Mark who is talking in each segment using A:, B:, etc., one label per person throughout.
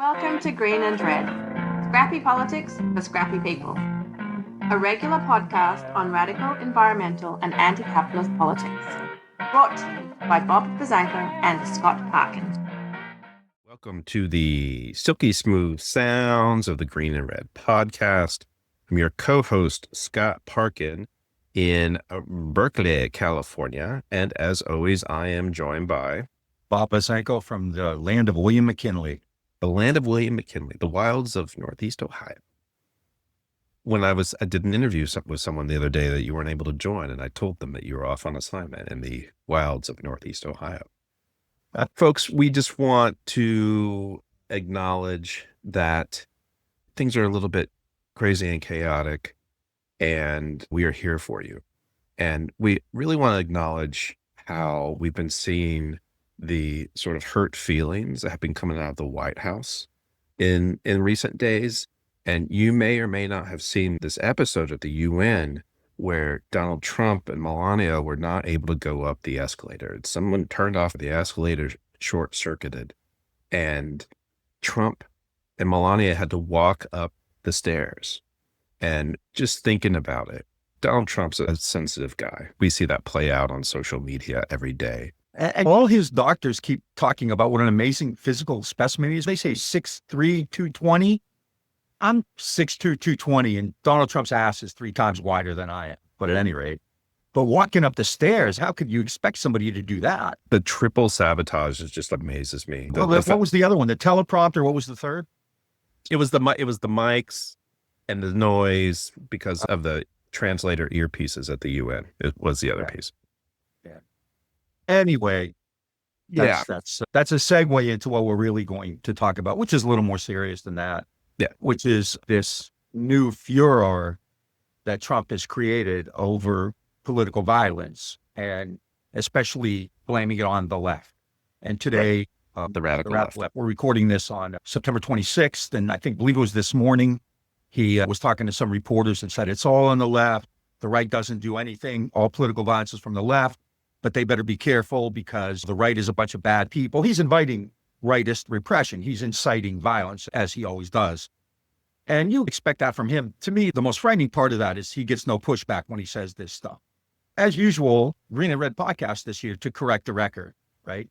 A: Welcome to Green and Red, Scrappy Politics for Scrappy People, a regular podcast on radical environmental and anti-capitalist politics, brought to you by Bob Bazanko and Scott Parkin.
B: Welcome to the silky smooth sounds of the Green and Red podcast. I'm your co-host, Scott Parkin, in Berkeley, California. And as always, I am joined by
C: Bob Bazanko from the land of William McKinley.
B: the land of William McKinley, the wilds of Northeast Ohio. I did an interview with someone the other day that you weren't able to join, and I told them that you were off on assignment in the wilds of Northeast Ohio. Folks, we just want to acknowledge that things are a little bit crazy and chaotic, and we are here for you. And we really want to acknowledge how we've been seeing the sort of hurt feelings that have been coming out of the White House in recent days. And you may or may not have seen this episode at the UN where Donald Trump and Melania were not able to go up the escalator. Someone turned off the escalator, short-circuited, and Trump and Melania had to walk up the stairs. And just thinking about it, Donald Trump's a sensitive guy. We see that play out on social media every day.
C: And all his doctors keep talking about what an amazing physical specimen he is. They say 6'3", 220. I'm 6'2", 220, and Donald Trump's ass is 3 times wider than I am. But at any rate, walking up the stairs, how could you expect somebody to do that?
B: The triple sabotage just amazes me.
C: What was the other one? The teleprompter? What was the third?
B: It was the mics and the noise because of the translator earpieces at the UN. It was the other piece.
C: Yeah. Anyway, that's a segue into what we're really going to talk about, which is a little more serious than that.
B: Yeah.
C: Which is this new furor that Trump has created over political violence, and especially blaming it on the left. And today,
B: the radical left.
C: We're recording this on September 26th, and believe it was this morning, he was talking to some reporters and said, it's all on the left. The right doesn't do anything. All political violence is from the left, but they better be careful because the right is a bunch of bad people. He's inviting rightist repression. He's inciting violence, as he always does. And you expect that from him. To me, the most frightening part of that is he gets no pushback when he says this stuff. As usual, Green and Red podcast this year to correct the record, right?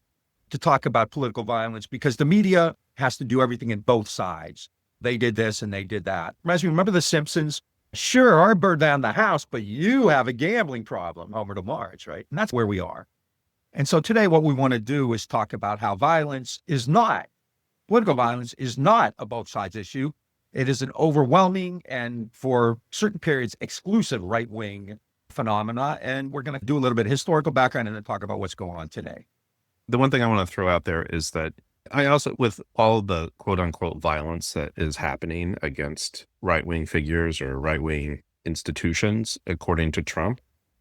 C: To talk about political violence, because the media has to do everything in both sides. They did this and they did that. Reminds me, remember The Simpsons? Sure, I burned down the house, but you have a gambling problem, Homer to Marge, right? And that's where we are. And so today what we want to do is talk about how political violence is not a both sides issue. It is an overwhelming and for certain periods exclusive right-wing phenomena. And we're going to do a little bit of historical background and then talk about what's going on today.
B: The one thing I want to throw out there is that I also, with all the quote unquote violence that is happening against right-wing figures or right-wing institutions, according to Trump,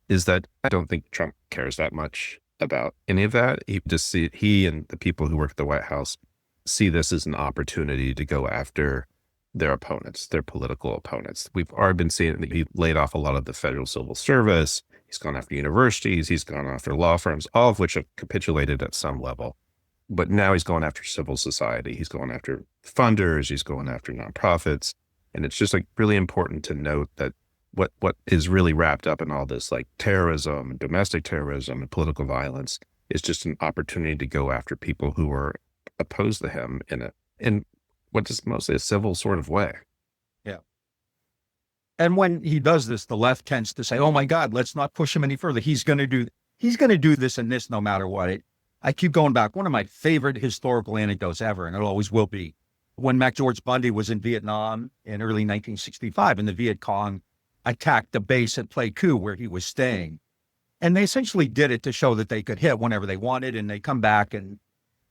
B: is that I don't think Trump cares that much about any of that. He and the people who work at the White House see this as an opportunity to go after their opponents, their political opponents. We've already been seeing that he laid off a lot of the federal civil service. He's gone after universities. He's gone after law firms, all of which have capitulated at some level. But now he's going after civil society. He's going after funders. He's going after nonprofits. And it's just really important to note that what is really wrapped up in all this, like terrorism, domestic terrorism, and political violence, is just an opportunity to go after people who are opposed to him in what is mostly a civil sort of way.
C: Yeah. And when he does this, the left tends to say, oh my God, let's not push him any further. He's going to do this and this no matter what. I keep going back. One of my favorite historical anecdotes ever, and it always will be, when George Bundy was in Vietnam in early 1965, and the Viet Cong attacked the base at Pleiku where he was staying. And they essentially did it to show that they could hit whenever they wanted. And they come back and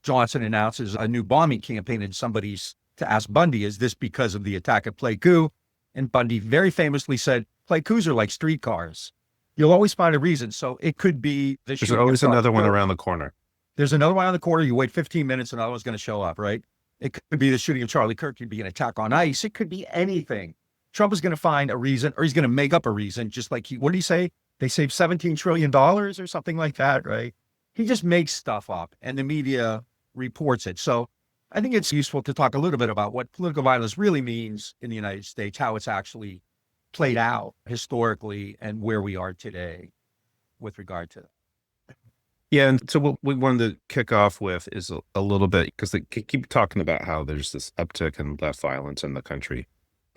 C: Johnson announces a new bombing campaign, and somebody's to ask Bundy, is this because of the attack at Pleiku? And Bundy very famously said, Pleikus are like streetcars. You'll always find a reason. So it could be the
B: There's always another one around the corner.
C: There's another one on the corner. You wait 15 minutes, another one's going to show up, right? It could be the shooting of Charlie Kirk. It could be an attack on ICE. It could be anything. Trump is going to find a reason, or he's going to make up a reason, just like what did he say? They saved $17 trillion or something like that, right? He just makes stuff up, and the media reports it. So I think it's useful to talk a little bit about what political violence really means in the United States, how it's actually played out historically, and where we are today with regard to that.
B: Yeah, and so what we wanted to kick off with is a little bit, because they keep talking about how there's this uptick in left violence in the country,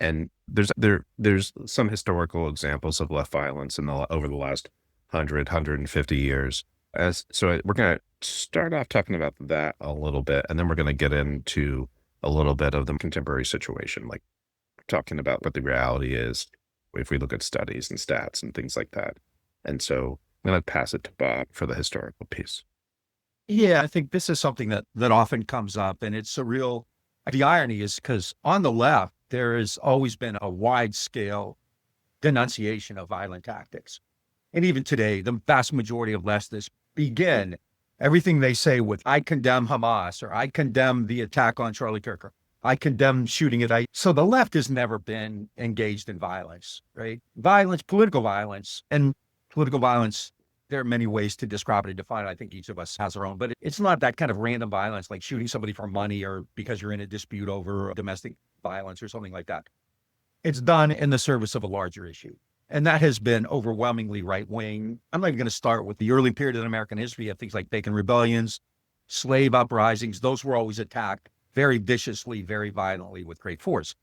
B: and there's some historical examples of left violence over the last 150 years. We're going to start off talking about that a little bit, and then we're going to get into a little bit of the contemporary situation, like talking about what the reality is if we look at studies and stats and things like that. And so I'm going to pass it to Bob for the historical piece.
C: Yeah, I think this is something that often comes up, and the irony is because on the left, there has always been a wide scale denunciation of violent tactics. And even today, the vast majority of leftists begin everything they say with, I condemn Hamas, or I condemn the attack on Charlie Kirk, or I condemn shooting at ICE. So the left has never been engaged in violence, right? Political violence, there are many ways to describe it and define it. I think each of us has our own, but it's not that kind of random violence, like shooting somebody for money or because you're in a dispute over domestic violence or something like that. It's done in the service of a larger issue. And that has been overwhelmingly right-wing. I'm not even going to start with the early period in American history of things like Bacon rebellions, slave uprisings. Those were always attacked very viciously, very violently, with great force.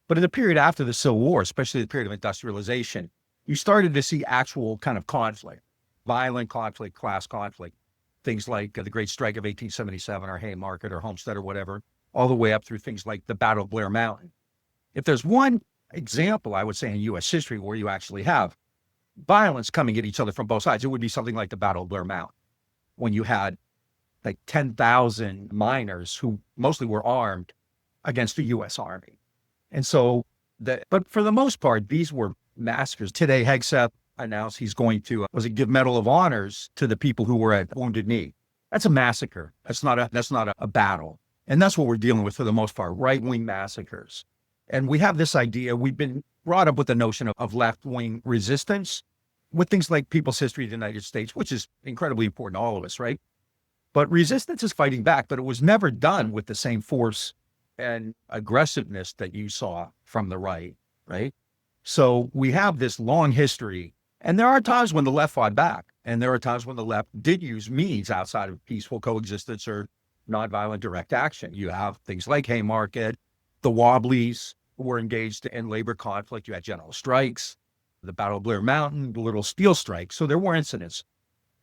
C: But in the period after the Civil War, especially the period of industrialization, you started to see actual kind of conflict, violent conflict, class conflict, things like the Great Strike of 1877 or Haymarket or Homestead or whatever, all the way up through things like the Battle of Blair Mountain. If there's one example, I would say, in U.S. history where you actually have violence coming at each other from both sides, it would be something like the Battle of Blair Mountain, when you had like 10,000 miners who mostly were armed against the U.S. Army. And so, but for the most part, these were massacres. Today, Hegseth announced he's going to, give Medal of Honors to the people who were at Wounded Knee. That's a massacre. That's not a battle. And that's what we're dealing with for the most part, right-wing massacres. And we have this idea, we've been brought up with the notion of left-wing resistance with things like People's History of the United States, which is incredibly important to all of us, right? But resistance is fighting back, but it was never done with the same force and aggressiveness that you saw from the right? So we have this long history, and there are times when the left fought back, and there are times when the left did use means outside of peaceful coexistence or nonviolent direct action. You have things like Haymarket, the Wobblies were engaged in labor conflict. You had general strikes, the Battle of Blair Mountain, the Little Steel Strike. So there were incidents,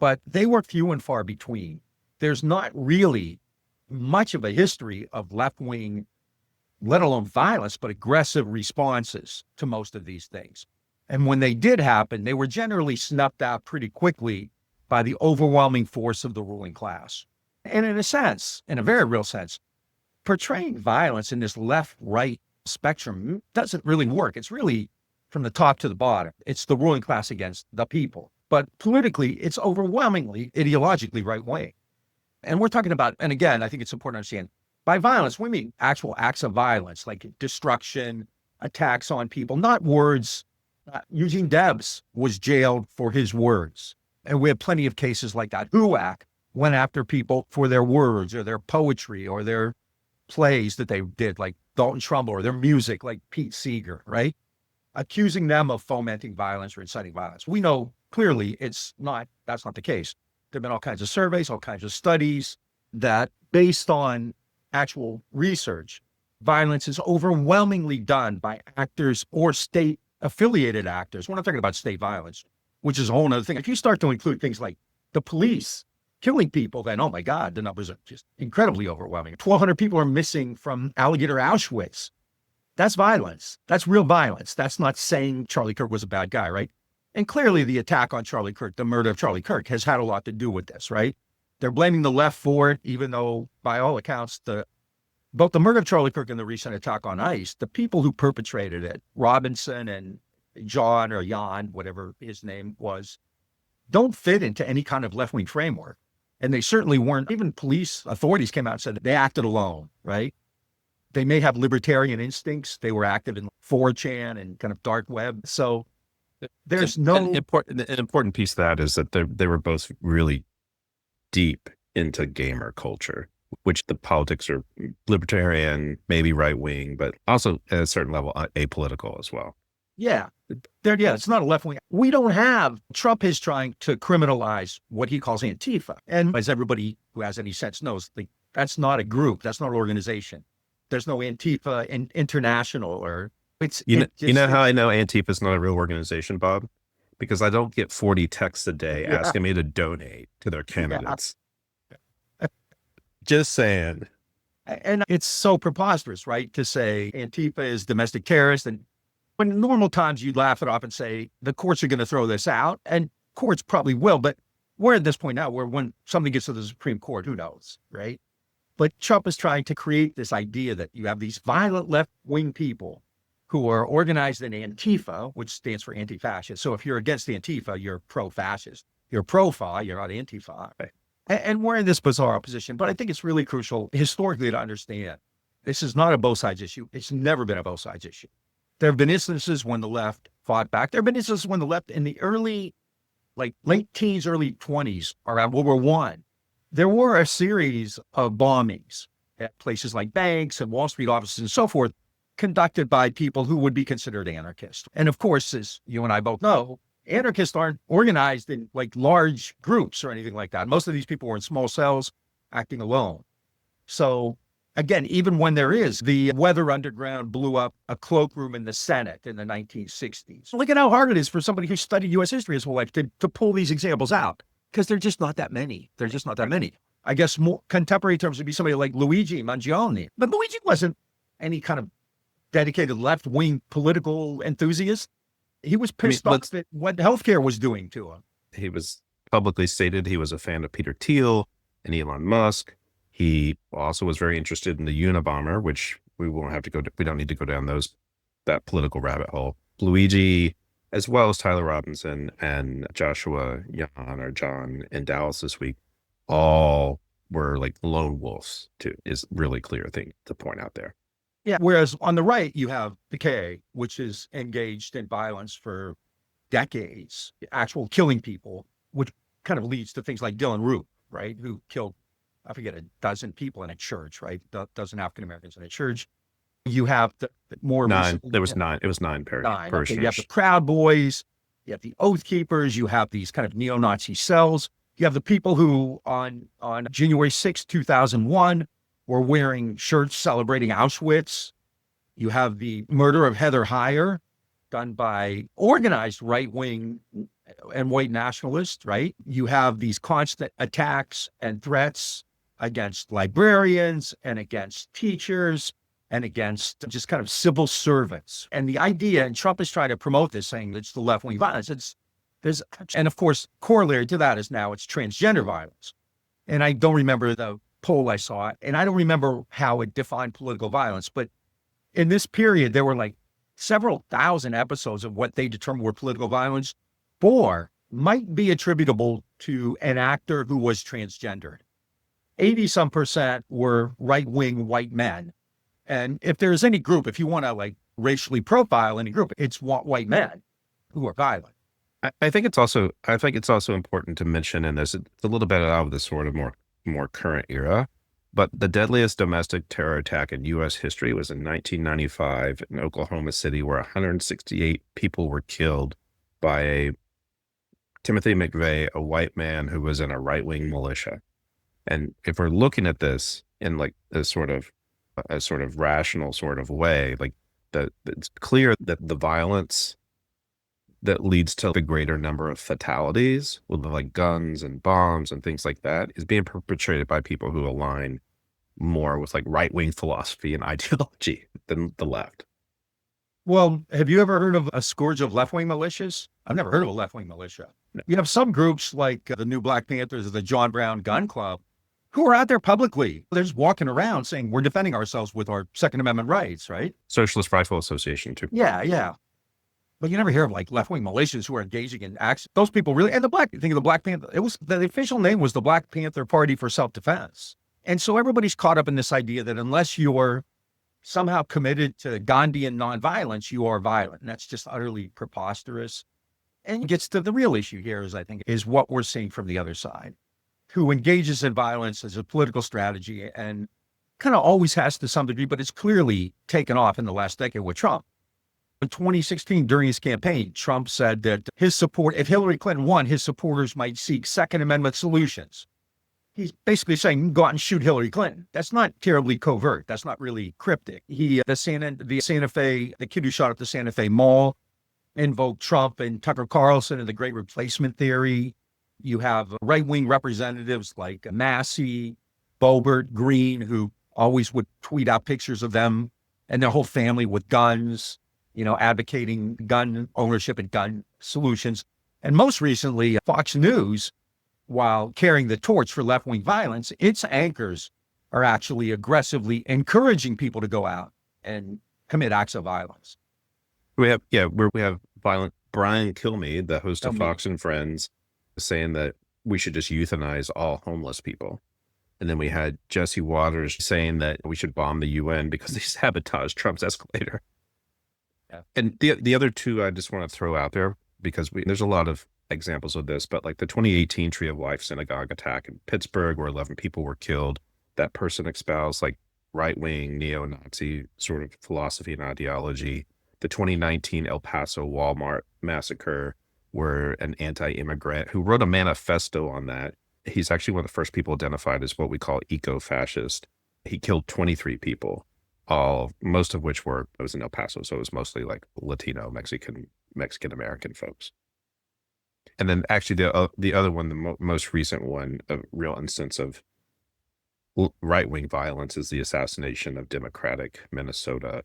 C: but they were few and far between. There's not really much of a history of left-wing, let alone violence, but aggressive responses to most of these things. And when they did happen, they were generally snuffed out pretty quickly by the overwhelming force of the ruling class. And in a sense, in a very real sense, portraying violence in this left-right spectrum doesn't really work. It's really from the top to the bottom. It's the ruling class against the people. But politically, it's overwhelmingly ideologically right-wing. And we're talking about, and again, I think it's important to understand, by violence, we mean actual acts of violence, like destruction, attacks on people, not words. Eugene Debs was jailed for his words. And we have plenty of cases like that. HUAC went after people for their words or their poetry or their plays that they did, like Dalton Trumbull, or their music, like Pete Seeger, right? Accusing them of fomenting violence or inciting violence. We know clearly that's not the case. There have been all kinds of surveys, all kinds of studies that, based on actual research, violence is overwhelmingly done by actors or state-affiliated actors. We're not talking about state violence, which is a whole other thing. If you start to include things like the police killing people, then, oh my God, the numbers are just incredibly overwhelming. 1,200 people are missing from Alligator Auschwitz. That's violence. That's real violence. That's not saying Charlie Kirk was a bad guy, right? And clearly the attack on Charlie Kirk, the murder of Charlie Kirk, has had a lot to do with this, right? They're blaming the left for it, even though, by all accounts, both the murder of Charlie Kirk and the recent attack on ICE, the people who perpetrated it, Robinson and John or Jan, whatever his name was, don't fit into any kind of left-wing framework. And they certainly weren't. Even police authorities came out and said that they acted alone, right? They may have libertarian instincts. They were active in 4chan and kind of dark web. So there's
B: an important piece of that is that they were both really deep into gamer culture. which the politics are libertarian, maybe right wing, but also at a certain level apolitical as well.
C: Yeah. It's not a left wing. Trump is trying to criminalize what he calls Antifa. And as everybody who has any sense knows, that's not a group. That's not an organization. There's no Antifa International or
B: you know how I know Antifa is not a real organization, Bob? Because I don't get 40 texts a day asking me to donate to their candidates.
C: Yeah.
B: Just saying.
C: And it's so preposterous, right? To say Antifa is domestic terrorist. And when in normal times you'd laugh it off and say the courts are going to throw this out, and courts probably will. But we're at this point now where when something gets to the Supreme Court, who knows, right? But Trump is trying to create this idea that you have these violent left-wing people who are organized in Antifa, which stands for anti-fascist. So if you're against Antifa, you're pro-fascist. You're pro-fa, you're not anti-fa. Right? And we're in this bizarre position. But I think it's really crucial historically to understand this is not a both sides issue. It's never been a both sides issue. There have been instances when the left fought back. There have been instances when the left in the late teens, early 20s, around World War I, there were a series of bombings at places like banks and Wall Street offices and so forth, conducted by people who would be considered anarchists. And of course, as you and I both know, anarchists aren't organized in large groups or anything like that. Most of these people were in small cells acting alone. So again, even when the Weather Underground blew up a cloakroom in the Senate in the 1960s. Look at how hard it is for somebody who studied U.S. history his whole life to pull these examples out, because they're just not that many. I guess more contemporary terms would be somebody like Luigi Mangione. But Luigi wasn't any kind of dedicated left-wing political enthusiast. He was pissed off at what healthcare was doing to him.
B: He was publicly stated he was a fan of Peter Thiel and Elon Musk. He also was very interested in the Unabomber, which we don't need to go down that political rabbit hole. Luigi, as well as Tyler Robinson and Joshua John in Dallas this week, all were lone wolves too, is really clear thing to point out there.
C: Yeah. Whereas on the right, you have the K, which is engaged in violence for decades, actual killing people, which kind of leads to things like Dylan Root, right? Who killed, I forget, a dozen people in a church, right? A dozen African-Americans in a church. You have the more
B: nine.
C: Recently,
B: there was nine. It was nine parishioners.
C: Okay. You have the Proud Boys. You have the Oath Keepers. You have these kind of neo-Nazi cells. You have the people who on January 6, 2001, were wearing shirts celebrating Auschwitz. You have the murder of Heather Heyer, done by organized right-wing and white nationalists, right? You have these constant attacks and threats against librarians and against teachers and against just kind of civil servants. And the idea, and Trump is trying to promote this, saying it's the left-wing violence. And of course, corollary to that is now it's transgender violence. And I don't remember the poll I saw, and I don't remember how it defined political violence, but in this period, there were several thousand episodes of what they determined were political violence. 4 might be attributable to an actor who was transgendered. 80-some% were right-wing white men. And if there's any group, if you want to racially profile any group, it's white men who are violent.
B: I think it's also important to mention in this, it's a little bit out of the sort of more current era, but the deadliest domestic terror attack in U.S. history was in 1995 in Oklahoma City, where 168 people were killed by Timothy McVeigh, a white man who was in a right-wing militia. And if we're looking at this in a sort of rational sort of way, it's clear that the violence that leads to the greater number of fatalities with guns and bombs and things like that is being perpetrated by people who align more with right-wing philosophy and ideology than the left.
C: Well, have you ever heard of a scourge of left-wing militias? I've never heard of a left-wing militia. No. You have some groups like the New Black Panthers or the John Brown Gun Club who are out there publicly. They're just walking around saying we're defending ourselves with our Second Amendment rights, right? Socialist
B: Rifle Association too.
C: Yeah. But you never hear of left-wing militias who are engaging in acts. Those people really, and think of the Black Panther. The official name was the Black Panther Party for Self-Defense. And so everybody's caught up in this idea that unless you're somehow committed to Gandhian nonviolence, you are violent. And that's just utterly preposterous. And it gets to the real issue here is what we're seeing from the other side. who engages in violence as a political strategy and kind of always has to some degree, but it's clearly taken off in the last decade with Trump. In 2016, during his campaign, Trump said that his support, if Hillary Clinton won, his supporters might seek Second Amendment solutions. He's basically saying, go out and shoot Hillary Clinton. That's not terribly covert. That's not really cryptic. The Santa Fe, the kid who shot up the Santa Fe Mall, invoked Trump and Tucker Carlson and the Great Replacement Theory. You have right-wing representatives like Massey, Boebert, Green, who always would tweet out pictures of them and their whole family with guns, advocating gun ownership and gun solutions. And most recently, Fox News, while carrying the torch for left-wing violence, its anchors are actually aggressively encouraging people to go out and commit acts of violence.
B: We have violent Brian Kilmeade, the host of Fox and Friends, saying that we should just euthanize all homeless people. And then we had Jesse Waters saying that we should bomb the UN because they sabotaged Trump's escalator. Yeah. And the other two I just want to throw out there, because there's a lot of examples of this, but like the 2018 Tree of Life synagogue attack in Pittsburgh where 11 people were killed, that person espoused like right-wing neo-Nazi sort of philosophy and ideology. The 2019 El Paso Walmart massacre, where an anti-immigrant who wrote a manifesto on that, he's actually one of the first people identified as what we call eco-fascist. He killed 23 people, most of which it was in El Paso, so it was mostly like Latino, Mexican-American folks. And then actually the other one, the most recent one, a real instance of right-wing violence, is the assassination of Democratic Minnesota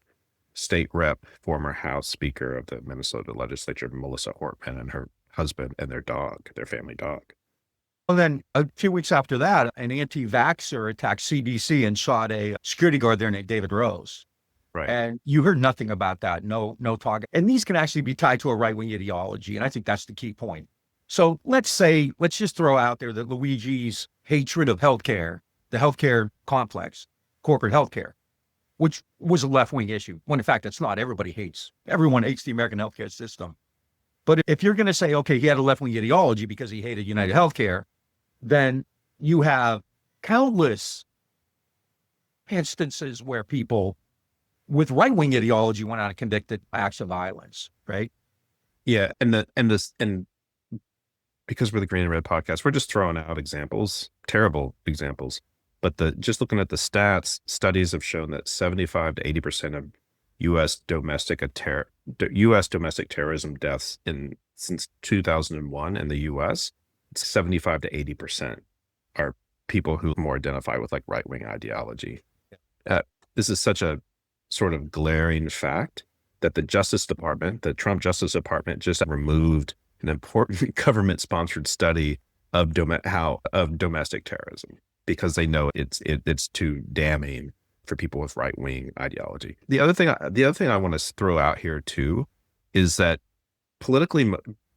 B: State Rep, former House Speaker of the Minnesota Legislature, Melissa Hortman, and her husband and their family dog.
C: Well, then a few weeks after that, an anti-vaxxer attacked CDC and shot a security guard there named David Rose.
B: Right.
C: And you heard nothing about that. No talk. And these can actually be tied to a right-wing ideology. And I think that's the key point. So let's just throw out there that Luigi's hatred of healthcare, the healthcare complex, corporate healthcare, which was a left-wing issue, when in fact it's not. Everyone hates the American healthcare system. But if you're going to say, okay, he had a left-wing ideology because he hated United Healthcare, then you have countless instances where people with right-wing ideology went out and conducted acts of violence, right?
B: Yeah, and because we're the Green and Red podcast, we're just throwing out examples, terrible examples. But just looking at the stats, studies have shown that 75 to 80% of U.S. domestic terrorism deaths since 2001 in the U.S., 75 to 80% are people who more identify with like right-wing ideology. This is such a sort of glaring fact that the Trump Justice Department just removed an important government-sponsored study of domestic terrorism, because they know it's too damning for people with right-wing ideology. The other thing I want to throw out here too is that politically,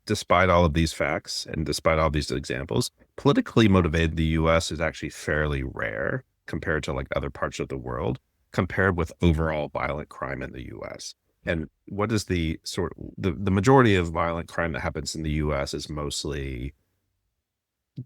B: despite all of these facts and despite all these examples, politically motivated the U.S. is actually fairly rare compared to like other parts of the world, compared with overall violent crime in the U.S. And what is the majority of violent crime that happens in the U.S. is mostly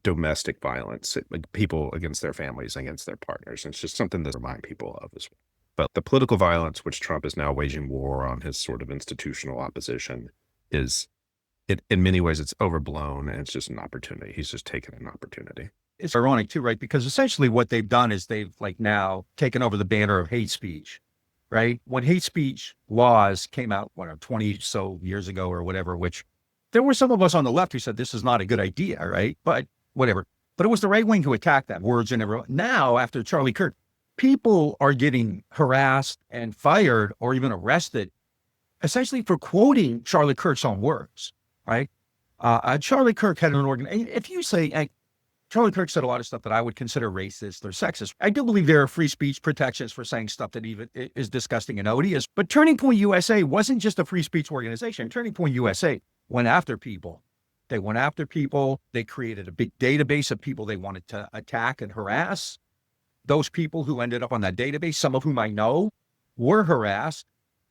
B: domestic violence, like people against their families, against their partners. And it's just something to remind people of as well. But the political violence, which Trump is now waging war on his sort of institutional opposition, in many ways, it's overblown, and it's just an opportunity. He's just taken an opportunity.
C: It's ironic too, right? Because essentially what they've done is they've like now taken over the banner of hate speech, right? When hate speech laws came out, 20 so years ago or whatever, which there were some of us on the left who said this is not a good idea, right? But whatever. But it was the right wing who attacked that, words and everyone. Now, after Charlie Kirk, people are getting harassed and fired or even arrested essentially for quoting Charlie Kirk's own words, right? Charlie Kirk had an organization. If you say, Charlie Kirk said a lot of stuff that I would consider racist or sexist. I do believe there are free speech protections for saying stuff that even is disgusting and odious. But Turning Point USA wasn't just a free speech organization. Turning Point USA went after people. They went after people. They created a big database of people they wanted to attack and harass. Those people who ended up on that database, some of whom I know, were harassed.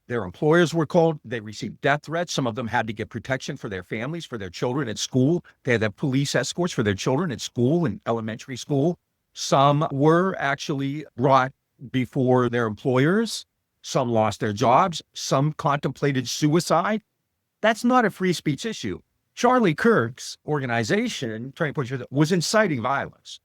C: Their employers were called. They received death threats. Some of them had to get protection for their families, for their children at school. They had to have police escorts for their children at school and elementary school. Some were actually brought before their employers. Some lost their jobs. Some contemplated suicide. That's not a free speech issue. Charlie Kirk's organization, Turning Point, was inciting violence.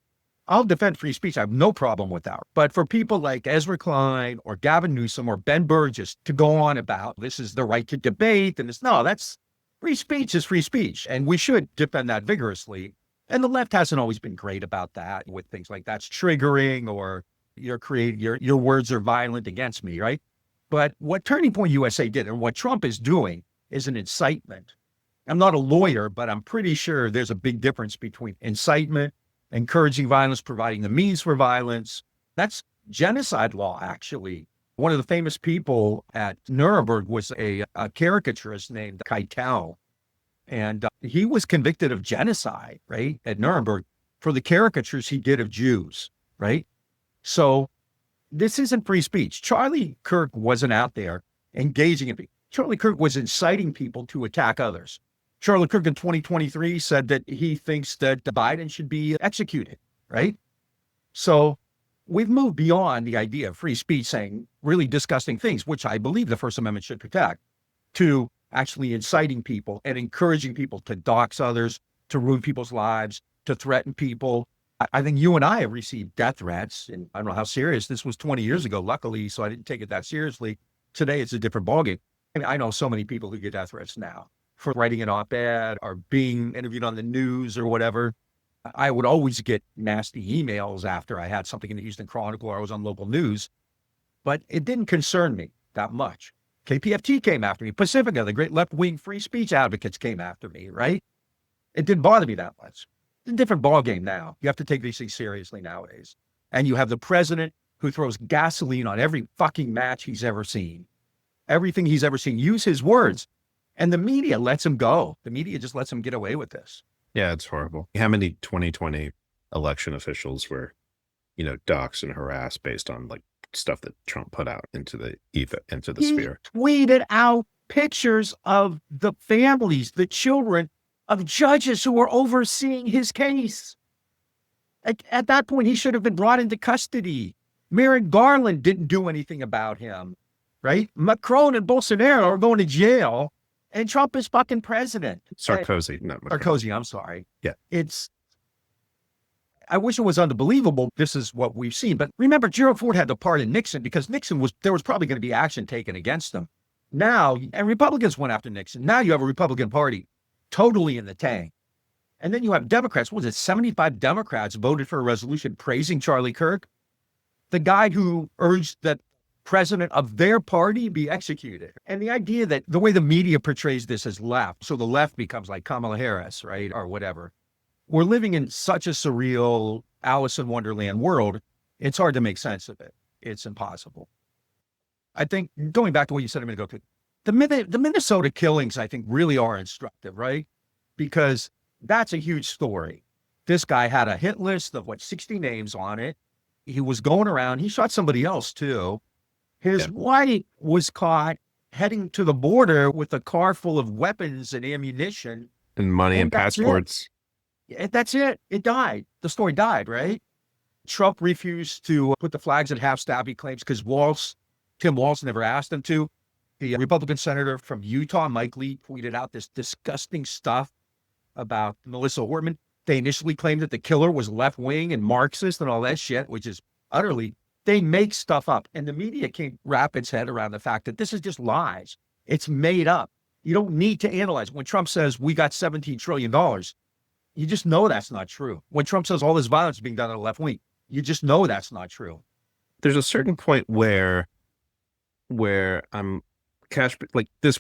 C: I'll defend free speech. I have no problem with that. But for people like Ezra Klein or Gavin Newsom or Ben Burgess to go on about this is the right to debate, and that's free speech is free speech. And we should defend that vigorously. And the left hasn't always been great about that with things like that's triggering or your words are violent against me, right? But what Turning Point USA did and what Trump is doing is an incitement. I'm not a lawyer, but I'm pretty sure there's a big difference between incitement, encouraging violence, providing the means for violence. That's genocide law, actually. One of the famous people at Nuremberg was a caricaturist named Keitel. And he was convicted of genocide, right, at Nuremberg for the caricatures he did of Jews, right? So this isn't free speech. Charlie Kirk wasn't out there engaging in people. Charlie Kirk was inciting people to attack others. Charlie Kirk in 2023 said that he thinks that Biden should be executed, right? So we've moved beyond the idea of free speech saying really disgusting things, which I believe the First Amendment should protect, to actually inciting people and encouraging people to dox others, to ruin people's lives, to threaten people. I think you and I have received death threats, and I don't know how serious this was 20 years ago, luckily, so I didn't take it that seriously. Today, it's a different ballgame. I mean, I know so many people who get death threats now for writing an op-ed or being interviewed on the news or whatever. I would always get nasty emails after I had something in the Houston Chronicle or I was on local news, but it didn't concern me that much. KPFT came after me. Pacifica, the great left-wing free speech advocates came after me, right? It didn't bother me that much. It's a different ballgame now. You have to take these things seriously nowadays. And you have the president who throws gasoline on every fucking match he's ever seen. Everything he's ever seen. Use his words. And the media lets him go. The media just lets him get away with this.
B: Yeah, it's horrible. How many 2020 election officials were, doxxed and harassed based on like stuff that Trump put out into the sphere?
C: Tweeted out pictures of the families, the children of judges who were overseeing his case. At that point, he should have been brought into custody. Merrick Garland didn't do anything about him, right? Macron and Bolsonaro are going to jail. And Trump is fucking president.
B: Sarkozy, not Macron.
C: Sarkozy, I'm sorry.
B: Yeah.
C: I wish it was unbelievable. This is what we've seen. But remember, Gerald Ford had to pardon Nixon because there was probably going to be action taken against him. Now, and Republicans went after Nixon. Now you have a Republican Party totally in the tank. And then you have Democrats. What was it? 75 Democrats voted for a resolution praising Charlie Kirk, the guy who urged that president of their party be executed. And the idea that the way the media portrays this as left, so the left becomes like Kamala Harris, right? Or whatever. We're living in such a surreal Alice in Wonderland world. It's hard to make sense of it. It's impossible. I think going back to what you said a minute ago, the Minnesota killings, I think really are instructive, right? Because that's a huge story. This guy had a hit list of 60 names on it. He was going around. He shot somebody else too. His wife was caught heading to the border with a car full of weapons and ammunition.
B: And money and passports.
C: That's it. It died. The story died, right? Trump refused to put the flags at half-staff, he claims, because Tim Walz never asked him to. The Republican senator from Utah, Mike Lee, tweeted out this disgusting stuff about Melissa Hortman. They initially claimed that the killer was left-wing and Marxist and all that shit, which is utterly... They make stuff up, and the media can't wrap its head around the fact that this is just lies. It's made up. You don't need to analyze. When Trump says we got $17 trillion, you just know that's not true. When Trump says all this violence is being done on the left wing, you just know that's not true.
B: There's a certain point where this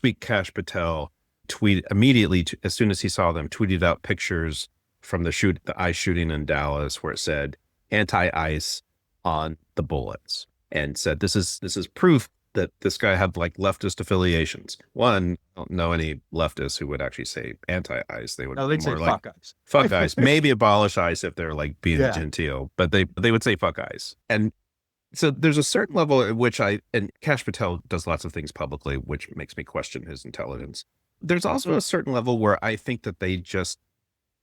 B: week, Kash Patel tweeted immediately, as soon as he saw them, tweeted out pictures from the ICE shooting in Dallas where it said anti-ICE on the bullets and said, this is proof that this guy had leftist affiliations. One, I don't know any leftists who would actually say anti-ICE. They would
C: they'd say fuck ICE.
B: Fuck ICE. Maybe abolish ICE if they're being genteel, but they would say fuck ICE. And So there's a certain level at which and Kash Patel does lots of things publicly, which makes me question his intelligence. There's also a certain level where I think that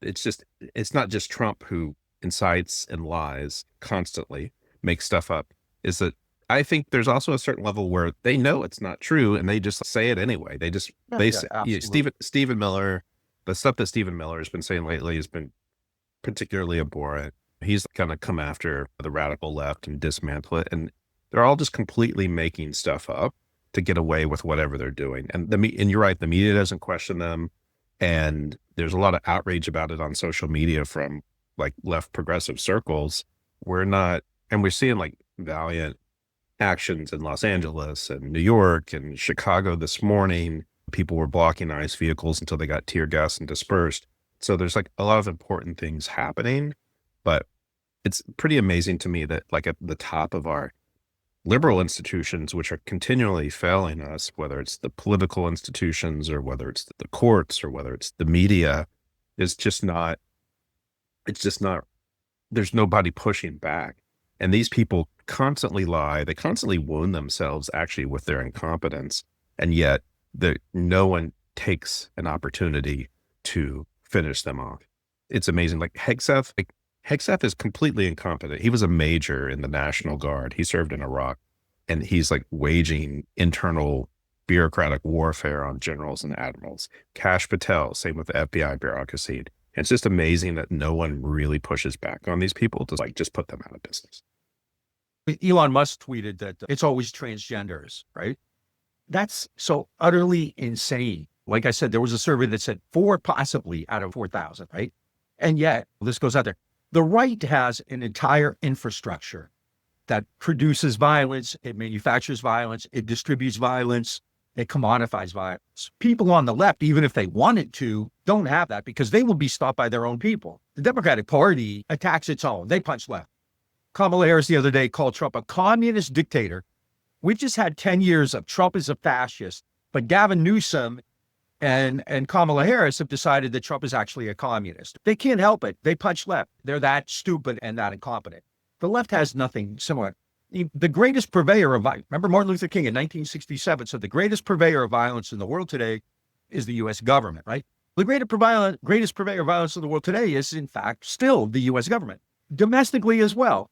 B: it's not just Trump who incites and lies constantly, makes stuff up. Is that I think there's also a certain level where they know it's not true and they just say it anyway. They say,
C: absolutely.
B: Stephen Miller, the stuff that Stephen Miller has been saying lately has been particularly abhorrent. He's kind of come after the radical left and dismantle it, and they're all just completely making stuff up to get away with whatever they're doing. And and you're right, the media doesn't question them, and there's a lot of outrage about it on social media from like left progressive circles. We're seeing like valiant actions in Los Angeles and New York and Chicago this morning. People were blocking ICE vehicles until they got tear gas and dispersed. So there's like a lot of important things happening, but it's pretty amazing to me that like at the top of our liberal institutions, which are continually failing us, whether it's the political institutions or whether it's the courts or whether it's the media, is just not, it's just not, there's nobody pushing back. And these people constantly lie. They constantly wound themselves actually with their incompetence. And yet no one takes an opportunity to finish them off. It's amazing. Like Hegseth is completely incompetent. He was a major in the National Guard. He served in Iraq, and he's like waging internal bureaucratic warfare on generals and admirals. Kash Patel, same with the FBI bureaucracy. It's just amazing that no one really pushes back on these people to like just put them out of business.
C: Elon Musk tweeted that it's always transgenders, right? That's so utterly insane. Like I said, there was a survey that said 4 possibly out of 4,000, right? And yet, this goes out there. The right has an entire infrastructure that produces violence, it manufactures violence, it distributes violence, it commodifies violence. People on the left, even if they wanted to, don't have that because they will be stopped by their own people. The Democratic Party attacks its own. They punch left. Kamala Harris the other day called Trump a communist dictator. We just had 10 years of Trump is a fascist, but Gavin Newsom and Kamala Harris have decided that Trump is actually a communist. They can't help it. They punch left. They're that stupid and that incompetent. The left has nothing similar. The greatest purveyor of violence, remember Martin Luther King in 1967 said the greatest purveyor of violence in the world today is the U.S. government, right? The greatest purveyor of violence in the world today is, in fact, still the U.S. government. Domestically as well,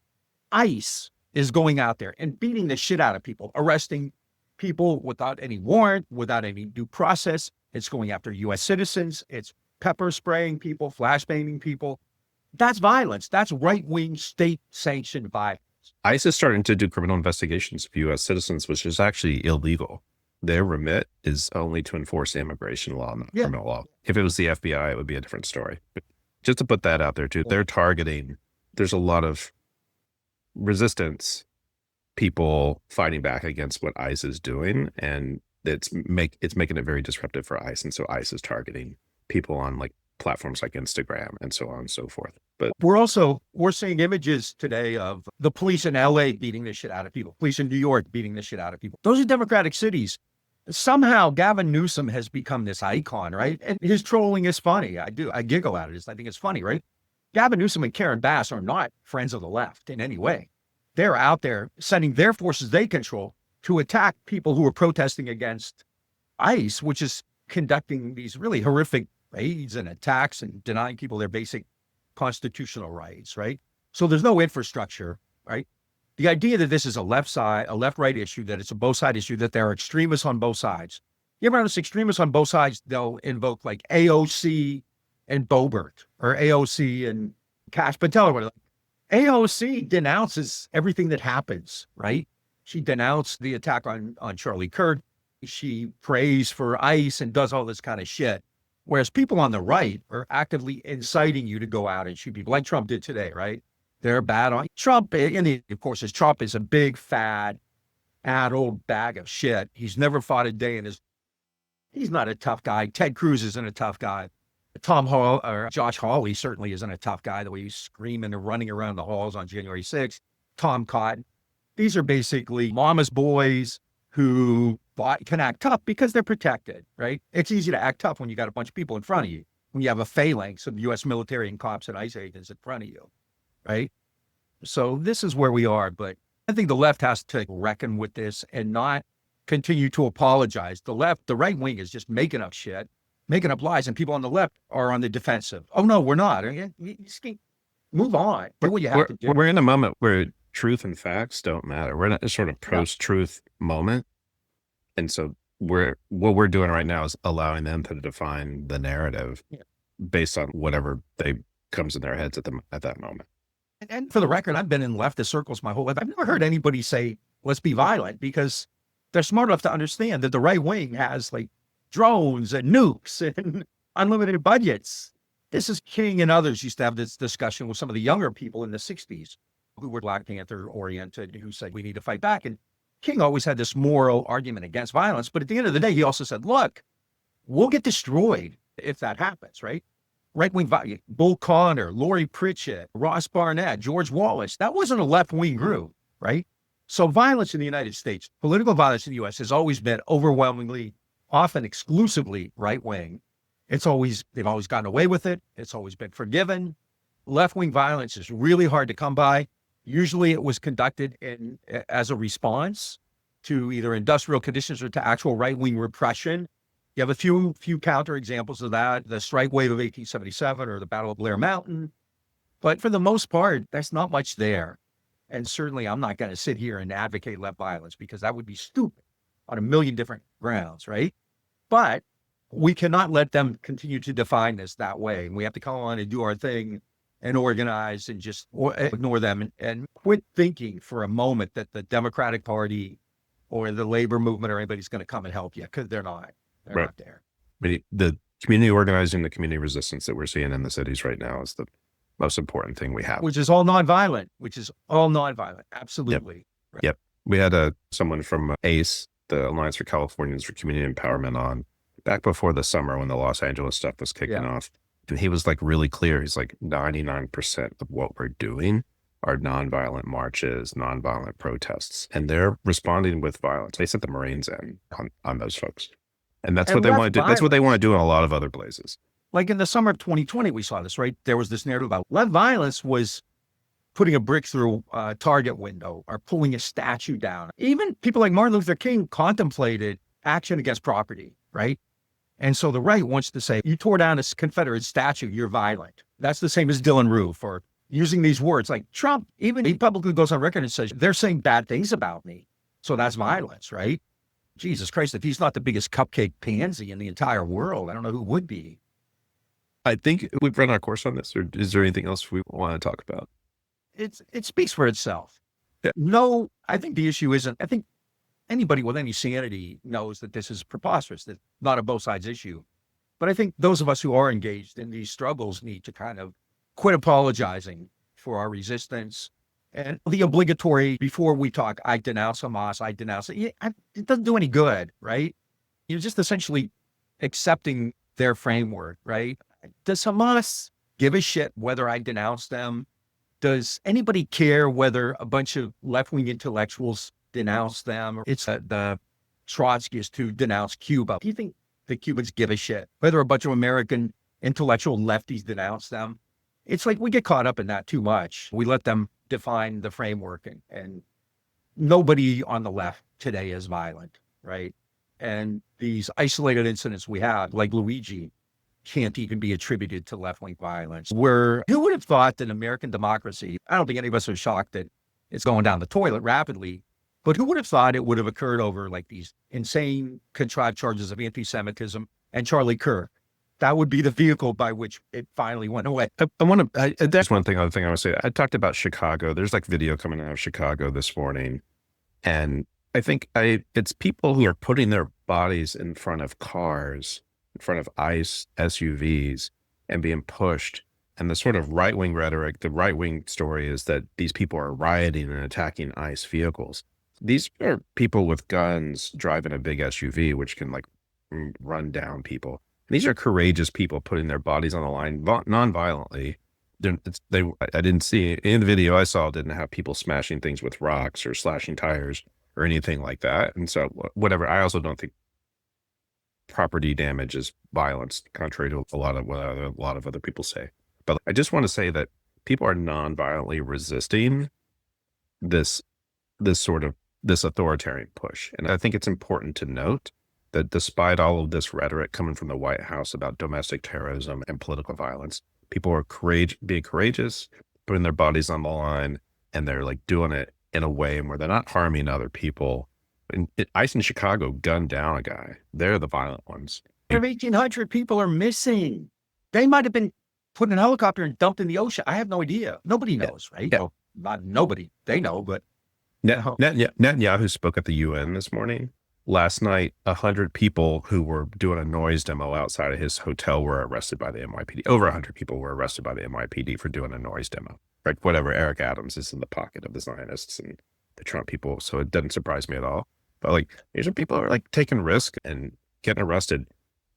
C: ICE is going out there and beating the shit out of people, arresting people without any warrant, without any due process. It's going after U.S. citizens. It's pepper spraying people, flashbanging people. That's violence. That's right-wing state-sanctioned violence.
B: ICE is starting to do criminal investigations of U.S. citizens, which is actually illegal. Their remit is only to enforce immigration law, not criminal law. If it was the FBI, it would be a different story. But just to put that out there too, they're targeting, there's a lot of resistance, people fighting back against what ICE is doing, and it's making it very disruptive for ICE. And so ICE is targeting people on like platforms like Instagram and so on and so forth. But
C: we're seeing images today of the police in LA beating the shit out of people, police in New York beating the shit out of people. Those are democratic cities. Somehow Gavin Newsom has become this icon, right? And his trolling is funny. I giggle at it. I think it's funny, right? Gavin Newsom and Karen Bass are not friends of the left in any way. They're out there sending their forces they control to attack people who are protesting against ICE, which is conducting these really horrific raids and attacks and denying people their basic constitutional rights, right? So there's no infrastructure, right? The idea that this is a left-right issue, that it's a both-side issue, that there are extremists on both sides. You ever notice extremists on both sides, they'll invoke like AOC and Boebert or AOC and Kash Patel or whatever. AOC denounces everything that happens, right? She denounced the attack on Charlie Kirk. She prays for ICE and does all this kind of shit. Whereas people on the right are actively inciting you to go out and shoot people like Trump did today, right? They're bad on Trump. And of course, Trump is a big, fat, old bag of shit. He's never fought a day in his, he's not a tough guy. Ted Cruz isn't a tough guy. Josh Hawley certainly isn't a tough guy, the way he's screaming and running around the halls on January 6th. Tom Cotton. These are basically mama's boys who can act tough because they're protected, right? It's easy to act tough when you got a bunch of people in front of you, when you have a phalanx of U.S. military and cops and ICE agents in front of you, right? So this is where we are, but I think the left has to reckon with this and not continue to apologize. The right wing is just making up shit, making up lies, and people on the left are on the defensive. Oh, no, we're not. You just can't move on. Do what you have to do.
B: We're in a moment where truth and facts don't matter. We're in a sort of post-truth moment. And so what we're doing right now is allowing them to define the narrative based on whatever comes in their heads at that moment.
C: And for the record, I've been in leftist circles my whole life. I've never heard anybody say, let's be violent, because they're smart enough to understand that the right wing has like drones and nukes and unlimited budgets. This is King and others used to have this discussion with some of the younger people in the 60s who were Black Panther oriented, who said we need to fight back. And King always had this moral argument against violence. But at the end of the day, he also said, look, we'll get destroyed if that happens, right? Right-wing, Bull Connor, Lori Pritchett, Ross Barnett, George Wallace, that wasn't a left-wing group, right? So violence in the United States, political violence in the U.S. has always been overwhelmingly, often exclusively right-wing. They've always gotten away with it. It's always been forgiven. Left-wing violence is really hard to come by. Usually it was conducted as a response to either industrial conditions or to actual right-wing repression. You have a few counter examples of that, the strike wave of 1877 or the Battle of Blair Mountain. But for the most part, there's not much there. And certainly I'm not going to sit here and advocate left violence, because that would be stupid on a million different grounds, right? But we cannot let them continue to define this that way. And we have to come on and do our thing and organize and just ignore them and quit thinking for a moment that the Democratic Party or the labor movement or anybody's going to come and help you, because they're not. They're not there.
B: I mean, the community organizing, the community resistance that we're seeing in the cities right now is the most important thing we have.
C: Which is all nonviolent. Absolutely.
B: Yep. We had someone from ACE, the Alliance for Californians for Community Empowerment, on back before the summer when the Los Angeles stuff was kicking off. And he was like really clear. He's like 99% of what we're doing are nonviolent marches, nonviolent protests, and they're responding with violence. They sent the Marines in on those folks. And that's what they want to do. That's what they want to do in a lot of other places.
C: Like in the summer of 2020, we saw this, right? There was this narrative about left violence was putting a brick through a Target window or pulling a statue down. Even people like Martin Luther King contemplated action against property, right? And so the right wants to say, you tore down a Confederate statue, you're violent. That's the same as Dylan Roof, or using these words like Trump. Even he publicly goes on record and says, they're saying bad things about me. So that's violence, right? Jesus Christ, if he's not the biggest cupcake pansy in the entire world, I don't know who would be.
B: I think we've run our course on this, or is there anything else we want to talk about?
C: It speaks for itself.
B: Yeah.
C: No, I think the issue isn't, I think anybody with any sanity knows that this is preposterous, that's not a both sides issue. But I think those of us who are engaged in these struggles need to kind of quit apologizing for our resistance. And the obligatory, before we talk, I denounce Hamas, I denounce it. It doesn't do any good, right? You're just essentially accepting their framework, right? Does Hamas give a shit whether I denounce them? Does anybody care whether a bunch of left-wing intellectuals denounce them? It's the Trotskyists who denounce Cuba. Do you think the Cubans give a shit whether a bunch of American intellectual lefties denounce them? It's like we get caught up in that too much. We let them define the framework, and nobody on the left today is violent, right? And these isolated incidents we have, like Luigi, can't even be attributed to left-wing violence. Who would have thought that American democracy, I don't think any of us are shocked that it's going down the toilet rapidly, but who would have thought it would have occurred over like these insane contrived charges of anti-Semitism and Charlie Kirk? That would be the vehicle by which it finally went away.
B: There's other thing I want to say. I talked about Chicago. There's like video coming out of Chicago this morning. And I think it's people who are putting their bodies in front of cars, in front of ICE SUVs, and being pushed. And the sort of right-wing rhetoric, the right-wing story is that these people are rioting and attacking ICE vehicles. These are people with guns driving a big SUV, which can like run down people. These are courageous people putting their bodies on the line non-violently. I didn't see in the video I saw, didn't have people smashing things with rocks or slashing tires or anything like that. And so whatever, I also don't think property damage is violence, contrary to a lot of other people say. But I just want to say that people are non-violently resisting this this authoritarian push. And I think it's important to note that despite all of this rhetoric coming from the White House about domestic terrorism and political violence, people are being courageous, putting their bodies on the line, and they're like doing it in a way where they're not harming other people. ICE in Chicago gunned down a guy. They're the violent ones.
C: 1,800 people are missing. They might have been put in a helicopter and dumped in the ocean. I have no idea. Nobody knows, right?
B: Yeah.
C: Well, not nobody. They know, but
B: Netanyahu spoke at the UN this morning. Last night, 100 people who were doing a noise demo outside of his hotel were arrested by the NYPD. Over 100 people were arrested by the NYPD for doing a noise demo. Right? Whatever, Eric Adams is in the pocket of the Zionists and the Trump people, so it doesn't surprise me at all. But like, these are people who are like taking risk and getting arrested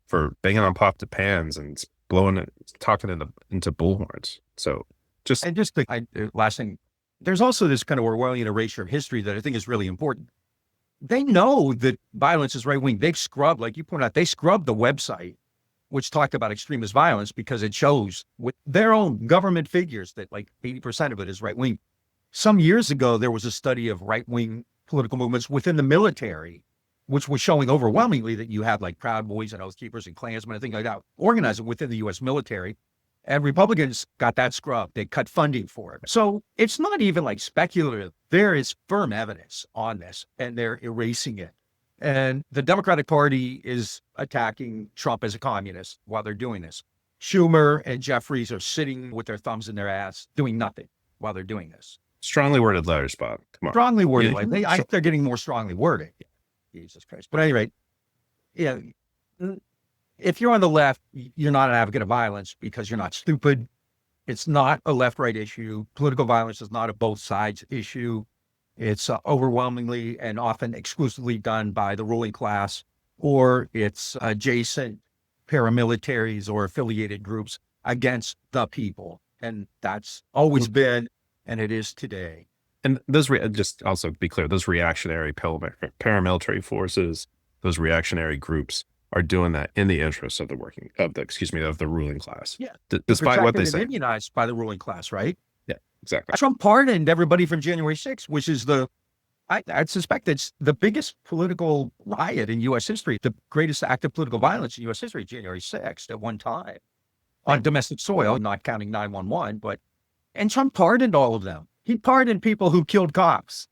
B: for banging on pots and pans and blowing it, talking into bullhorns. So just
C: the last thing, there's also this kind of Orwellian erasure of history that I think is really important. They know that violence is right wing. They've scrubbed, like you pointed out, they scrubbed the website, which talked about extremist violence because it shows with their own government figures that like 80% of it is right wing. Some years ago, there was a study of right wing political movements within the military, which was showing overwhelmingly that you had like Proud Boys and Oath Keepers and Klansmen and things like that organizing within the U.S. military. And Republicans got that scrubbed. They cut funding for it. So it's not even like speculative. There is firm evidence on this, and they're erasing it. And the Democratic Party is attacking Trump as a communist while they're doing this. Schumer and Jeffries are sitting with their thumbs in their ass, doing nothing while they're doing this.
B: strongly worded letters, Bob. Come on.
C: Strongly worded. I think they're getting more strongly worded. Jesus Christ. But at any rate, yeah, if you're on the left, you're not an advocate of violence because you're not stupid. It's not a left-right issue. Political violence is not a both sides issue. It's overwhelmingly and often exclusively done by the ruling class, or it's adjacent paramilitaries or affiliated groups against the people. And that's always been, and it is today.
B: And those, just also be clear, those reactionary paramilitary forces, those reactionary groups are doing that in the interest of the ruling class.
C: Yeah.
B: Despite what they say.
C: Immunized by the ruling class, right?
B: Yeah, exactly.
C: Trump pardoned everybody from January 6th, which is I suspect it's the biggest political riot in U.S. history, the greatest act of political violence in U.S. history, January 6th at one time on domestic soil, not counting 9/11, and Trump pardoned all of them. He pardoned people who killed cops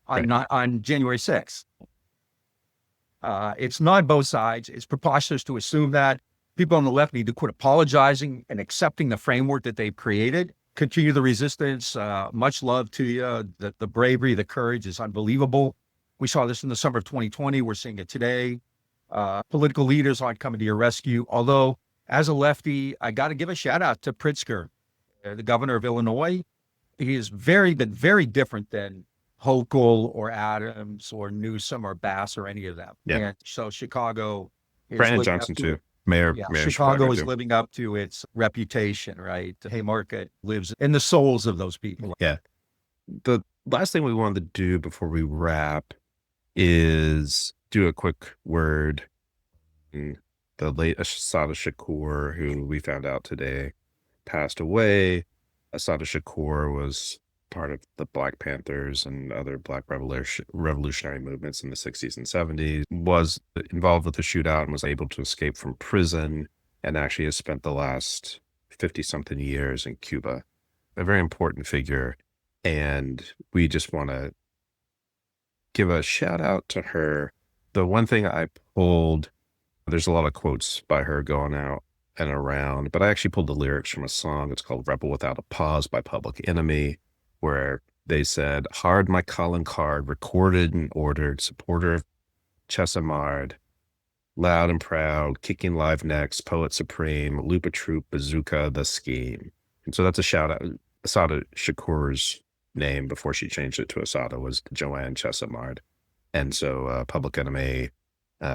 C: on January 6th. It's not both sides. It's preposterous to assume that. People on the left need to quit apologizing and accepting the framework that they've created. Continue the resistance. Much love to you. The bravery, the courage is unbelievable. We saw this in the summer of 2020. We're seeing it today. Political leaders aren't coming to your rescue. Although, as a lefty, I got to give a shout out to Pritzker, the governor of Illinois. He has been very different than Hochul or Adams or Newsom or Bass or any of them.
B: Yeah.
C: And so Chicago is
B: Brandon Johnson too. Mayor
C: Chicago is
B: too.
C: living up to its reputation, right? Haymarket lives in the souls of those people.
B: Yeah. The last thing we wanted to do before we wrap is do a quick word. The late Assata Shakur, who we found out today passed away. Assata Shakur was part of the Black Panthers and other Black revolutionary movements in the 60s and 70s, was involved with the shootout and was able to escape from prison and actually has spent the last 50-something years in Cuba. A very important figure. And we just want to give a shout out to her. The one thing I pulled, there's a lot of quotes by her going out and around, but I actually pulled the lyrics from a song. It's called Rebel Without a Pause by Public Enemy, where they said, hard my calling card, recorded and ordered, supporter of Chesamard, loud and proud, kicking live necks, poet supreme, Lupa Troop, bazooka, the scheme. And so that's a shout out. Assata Shakur's name before she changed it to Assata was Joanne Chesamard. And so Public Enemy,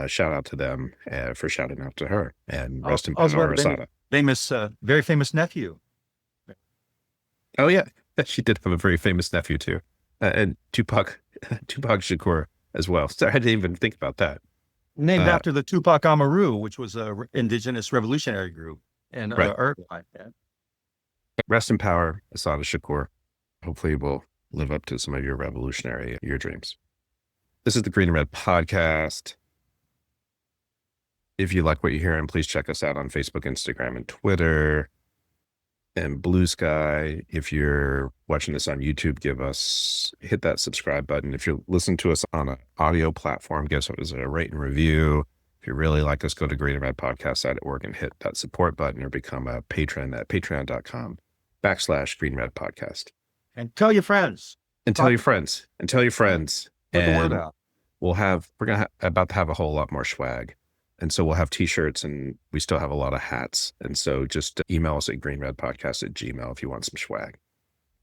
B: shout out to them for shouting out to her, and rest in power, Assata.
C: Very famous nephew.
B: Oh yeah, she did have a very famous nephew too, and Tupac Shakur as well. So I didn't even think about that.
C: Named after the Tupac Amaru, which was an indigenous revolutionary group in Irvine. Yeah.
B: Rest in power, Assata Shakur. Hopefully we'll live up to some of your revolutionary your dreams. This is the Green and Red Podcast. If you like what you're hearing, please check us out on Facebook, Instagram, and Twitter, and Blue Sky. If you're watching this on YouTube, hit that subscribe button. If you're listening to us on an audio platform, give us a rate and review. If you really like us, go to greenandredpodcast.org and hit that support button or become a patron at patreon.com/Green Red Podcast.
C: And tell your friends.
B: And tell your friends. And tell your friends.
C: Get the word
B: And
C: out.
B: we're about to have a whole lot more swag. And so we'll have t-shirts, and we still have a lot of hats. And so just email us at greenredpodcast@gmail.com if you want some swag.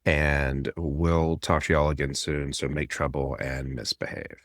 B: And we'll talk to y'all again soon. So make trouble and misbehave.